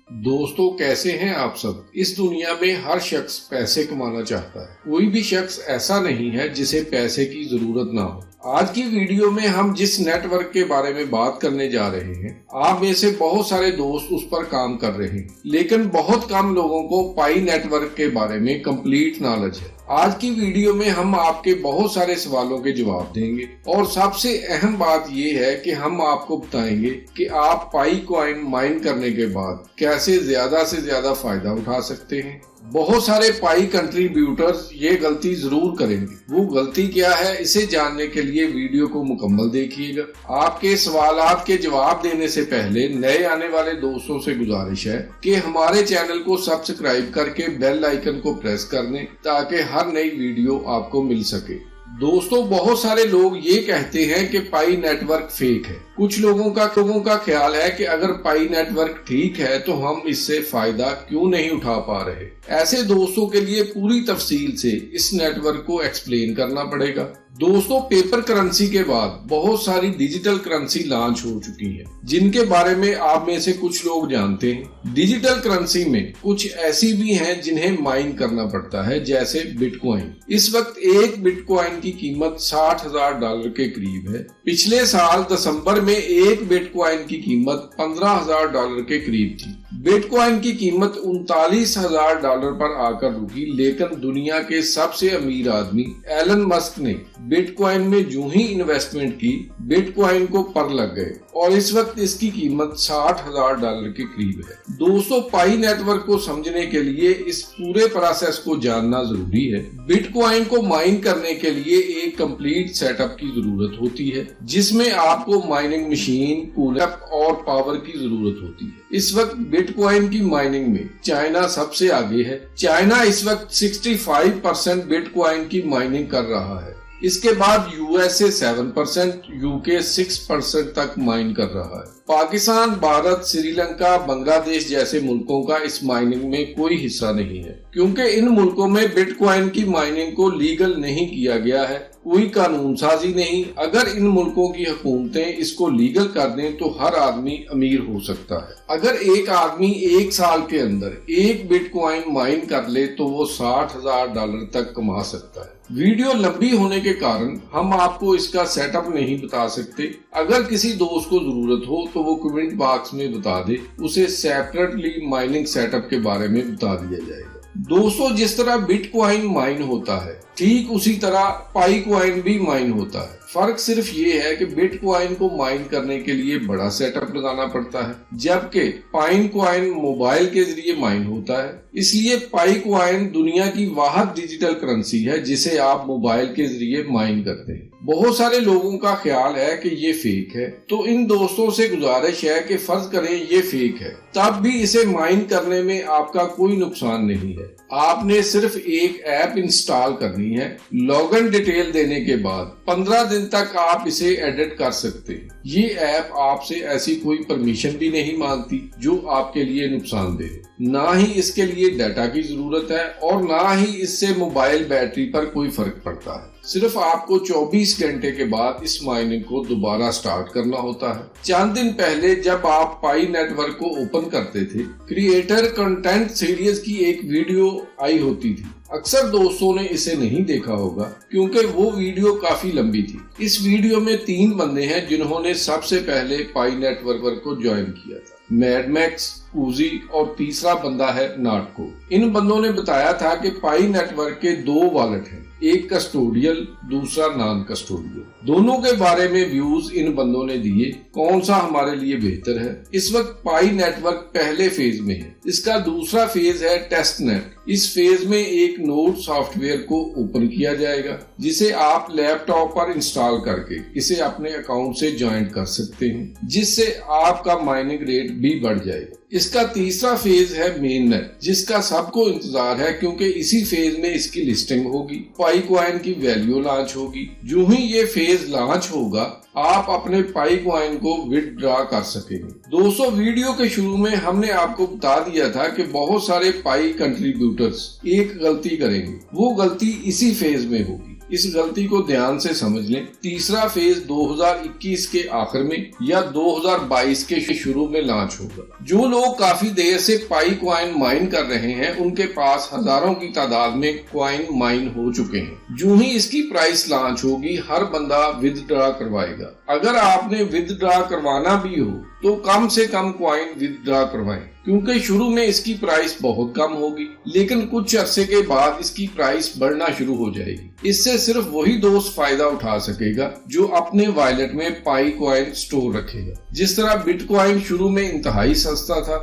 दोस्तों कैसे हैं आप सब। इस दुनिया में हर शख्स पैसे कमाना चाहता है। कोई भी शख्स ऐसा नहीं है जिसे पैसे की जरूरत ना हो। आज की वीडियो में हम जिस नेटवर्क के बारे में बात करने जा रहे हैं, आप में से बहुत सारे दोस्त उस पर काम कर रहे हैं, लेकिन बहुत कम लोगों को पाई नेटवर्क के बारे में कंप्लीट नॉलेज है। आज की वीडियो में हम आपके बहुत सारे सवालों के जवाब देंगे और सबसे अहम बात यह है कि हम आपको बताएंगे कि आप पाई कॉइन माइन करने के बाद कैसे ज्यादा से ज्यादा फायदा उठा सकते हैं। बहुत सारे पाई कंट्रीब्यूटर्स ये गलती जरूर करेंगे। वो गलती क्या है, इसे जानने के लिए वीडियो को मुकम्मल देखिएगा। आपके सवालात के जवाब देने से पहले नए आने वाले दोस्तों से गुजारिश है कि हमारे चैनल को सब्सक्राइब करके बेल आइकन को प्रेस कर दें ताकि हर नई वीडियो आपको मिल सके। दोस्तों बहुत सारे लोग ये कहते हैं कि पाई नेटवर्क फेक है। कुछ लोगों का ख्याल है कि अगर पाई नेटवर्क ठीक है तो हम इससे फायदा क्यों नहीं उठा पा रहे। ऐसे दोस्तों के लिए पूरी तफसील से इस नेटवर्क को एक्सप्लेन करना पड़ेगा। दोस्तों पेपर करेंसी के बाद बहुत सारी डिजिटल करेंसी लॉन्च हो चुकी है, जिनके बारे में आप में से कुछ लोग जानते हैं। डिजिटल करेंसी में कुछ ऐसी भी हैं जिन्हें माइन करना पड़ता है, जैसे बिटकॉइन। इस वक्त एक बिटकॉइन की कीमत $60,000 के करीब है। पिछले साल दिसंबर में एक बिटकॉइन की कीमत $15,000 के करीब थी। बिटकॉइन की कीमत $39,000 पर आकर रुकी, लेकिन दुनिया के सबसे अमीर आदमी एलन मस्क ने बिटकॉइन में जो ही इन्वेस्टमेंट की, बिटकॉइन को पर लग गए और इस वक्त इसकी कीमत $60,000 के करीब है। दोस्तों पाई नेटवर्क को समझने के लिए इस पूरे प्रोसेस को जानना जरूरी है। बिटकॉइन को माइन करने के लिए एक कंप्लीट सेटअप की जरूरत होती है, जिसमें आपको माइनिंग मशीन, कूलर और पावर की जरूरत होती है। इस वक्त बिटकॉइन की माइनिंग में चाइना सबसे आगे है। चाइना इस वक्त 65% बिटकॉइन की माइनिंग कर रहा है। इसके बाद यूएसए 7%, यूके 6% तक माइन कर रहा है। पाकिस्तान, भारत, श्रीलंका, बांग्लादेश जैसे मुल्कों का इस माइनिंग में कोई हिस्सा नहीं है, क्योंकि इन मुल्कों में बिटकॉइन की माइनिंग को लीगल नहीं किया गया है। कोई कानून साजी नहीं। अगर इन मुल्कों की हुकूमतें इसको लीगल कर दें तो हर आदमी अमीर हो सकता है। अगर एक आदमी एक साल के अंदर एक बिटकॉइन माइन कर ले तो वो $60,000 तक कमा सकता है। वीडियो लंबी होने के कारण हम आपको इसका सेटअप नहीं बता सकते। अगर किसी दोस्त को जरूरत हो तो वो कमेंट बॉक्स में बता दे, उसे सेपरेटली माइनिंग सेटअप के बारे में बता दिया जाएगा। दोस्तों जिस तरह बिटकॉइन माइन होता है, ठीक उसी तरह पाई कॉइन भी माइन होता है। फर्क सिर्फ ये है कि बिटकॉइन को माइन करने के लिए बड़ा सेटअप लगाना पड़ता है, जबकि पाई कॉइन मोबाइल के जरिए माइन होता है। इसलिए पाई कॉइन दुनिया की वाहिद डिजिटल करेंसी है जिसे आप मोबाइल के जरिए माइन करते हैं। बहुत सारे लोगों का ख्याल है कि ये फेक है, तो इन दोस्तों से गुजारिश है कि फर्ज करें ये फेक है, तब भी इसे माइन करने में आपका कोई नुकसान नहीं है। आपने सिर्फ एक ऐप इंस्टॉल करनी है। लॉगिन डिटेल देने के बाद 15 दिन तक आप इसे एडिट कर सकते हैं। ये ऐप आपसे ऐसी कोई परमिशन भी नहीं मांगती जो आपके लिए नुकसानदेह है। ना ही इसके लिए डाटा की जरूरत है और ना ही इससे मोबाइल बैटरी पर कोई फर्क पड़ता है। सिर्फ आपको 24 घंटे के बाद इस माइनिंग को दोबारा स्टार्ट करना होता है। चंद दिन पहले जब आप पाई नेटवर्क को ओपन करते थे, क्रिएटर कंटेंट सीरीज की एक वीडियो आई होती थी। अक्सर दोस्तों ने इसे नहीं देखा होगा क्योंकि वो वीडियो काफी लंबी थी। इस वीडियो में 3 बंदे हैं जिन्होंने सबसे पहले पाई नेटवर्क को ज्वाइन किया था, मैडमैक्स, उजी और तीसरा बंदा है नाटको। इन बंदों ने बताया था कि पाई नेटवर्क के 2 वॉलेट हैं, एक कस्टोडियल, दूसरा नॉन कस्टोडियल। दोनों के बारे में व्यूज इन बंदों ने दिए, कौन सा हमारे लिए बेहतर है। इस वक्त पाई नेटवर्क पहले फेज में है। इसका दूसरा फेज है टेस्ट नेट। इस फेज में एक नोड सॉफ्टवेयर को ओपन किया जाएगा, जिसे आप लैपटॉप पर इंस्टॉल करके इसे अपने अकाउंट से ज्वाइन कर सकते हैं, जिससे आपका माइनिंग रेट भी बढ़ जाएगा। इसका तीसरा फेज है मेन नेट, जिसका सबको इंतजार है क्योंकि इसी फेज में इसकी लिस्टिंग होगी, पाई कॉइन की वैल्यू लॉन्च होगी। जो ही ये फेज लॉन्च होगा आप अपने पाई कॉइन को विथड्रॉ कर सकेंगे। दोस्तों वीडियो के शुरू में हमने आपको बता दिया था कि बहुत सारे पाई कंट्रीब्यूटर्स एक गलती करेंगे। वो गलती इसी फेज में होगी। इस गलती को ध्यान से समझ लें। तीसरा फेज 2021 के आखिर में या 2022 के शुरू में लॉन्च होगा। जो लोग काफी देर से पाई कॉइन माइन कर रहे हैं, उनके पास हजारों की तादाद में कॉइन माइन हो चुके हैं। जो ही इसकी प्राइस लॉन्च होगी, हर बंदा विदड्रॉ करवाएगा। अगर आपने विदड्रॉ करवाना भी हो तो कम से कम कॉइन विदड्रॉ करवाएं, क्योंकि शुरू में इसकी प्राइस बहुत कम होगी, लेकिन कुछ अरसे के बाद इसकी प्राइस बढ़ना शुरू हो जाएगी। इससे सिर्फ वही दोस्त फायदा उठा सकेगा जो अपने वॉलेट में पाई कॉइन स्टोर रखेगा। जिस तरह बिटकॉइन शुरू में इंतहाई सस्ता था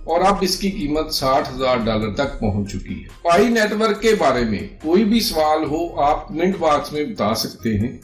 और अब इसकी कीमत $60,000 तक पहुंच चुकी है। पाई नेटवर्क के बारे में कोई भी सवाल हो, आप कमेंट बॉक्स में बता सकते हैं।